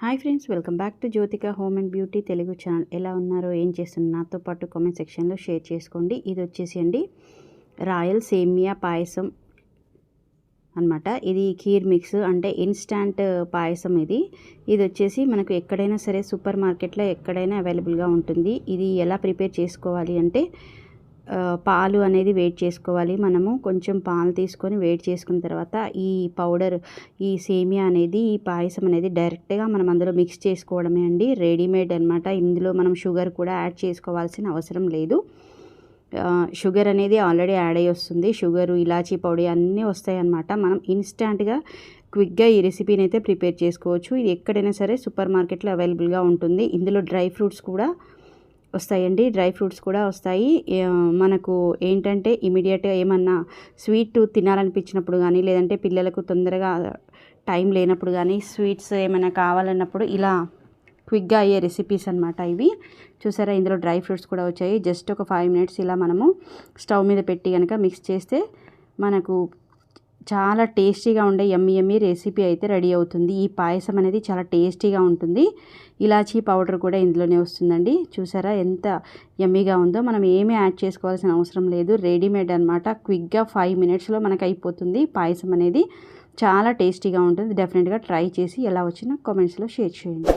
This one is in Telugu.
Hi friends, welcome back to Jyothika home and beauty Telugu channel. ఎలా ఉన్నారో, ఏం చేస్తున్నారు నాతో పాటు కామెంట్ సెక్షన్లో షేర్ చేసుకోండి. ఇది వచ్చేసి అండి రాయల్ సేమియా పాయసం అనమాట. ఇది ఖీర్ మిక్స్ అంటే ఇన్స్టాంట్ పాయసం. ఇది వచ్చేసి మనకు ఎక్కడైనా సరే సూపర్ మార్కెట్లో ఎక్కడైనా అవైలబుల్గా ఉంటుంది. ఇది ఎలా ప్రిపేర్ చేసుకోవాలి అంటే పాలు అనేది వేడి చేసుకోవాలి. మనము కొంచెం పాలు తీసుకొని వేడి చేసుకున్న తర్వాత ఈ పౌడర్, ఈ సేమియా అనేది, ఈ పాయసం అనేది డైరెక్ట్గా మనం అందులో మిక్స్ చేసుకోవడమే అండి. రెడీమేడ్ అనమాట. ఇందులో మనం షుగర్ కూడా యాడ్ చేసుకోవాల్సిన అవసరం లేదు. షుగర్ అనేది ఆల్రెడీ యాడ్ అయ్యి వస్తుంది. షుగరు, ఇలాచీ పౌడర్ అన్నీ వస్తాయి అన్నమాట. మనం ఇన్స్టాంట్గా క్విక్గా ఈ రెసిపీని అయితే ప్రిపేర్ చేసుకోవచ్చు. ఇది ఎక్కడైనా సరే సూపర్ మార్కెట్లో అవైలబుల్గా ఉంటుంది. ఇందులో డ్రై ఫ్రూట్స్ కూడా వస్తాయండి. డ్రై ఫ్రూట్స్ కూడా వస్తాయి. మనకు ఏంటంటే ఇమీడియట్గా ఏమన్నా స్వీట్ తినాలనిపించినప్పుడు కానీ, లేదంటే పిల్లలకు తొందరగా టైం లేనప్పుడు కానీ, స్వీట్స్ ఏమైనా కావాలన్నప్పుడు ఇలా క్విక్గా అయ్యే రెసిపీస్ అనమాట ఇవి. చూసారా, ఇందులో డ్రై ఫ్రూట్స్ కూడా వచ్చాయి. జస్ట్ ఒక 5 మినిట్స్ ఇలా మనము స్టవ్ మీద పెట్టి కనుక మిక్స్ చేస్తే మనకు చాలా టేస్టీగా ఉండే యమ్మీ రెసిపీ అయితే రెడీ అవుతుంది. ఈ పాయసం అనేది చాలా టేస్టీగా ఉంటుంది. ఇలాచీ పౌడర్ కూడా ఇందులోనే వస్తుందండి. చూసారా ఎంత యమ్మీగా ఉందో. మనం ఏమీ యాడ్ చేసుకోవాల్సిన అవసరం లేదు. రెడీమేడ్ అనమాట. క్విక్గా 5 మినిట్స్లో మనకు అయిపోతుంది. పాయసం అనేది చాలా టేస్టీగా ఉంటుంది. డెఫినెట్గా ట్రై చేసి ఎలా వచ్చినా కామెంట్స్లో షేర్ చేయండి.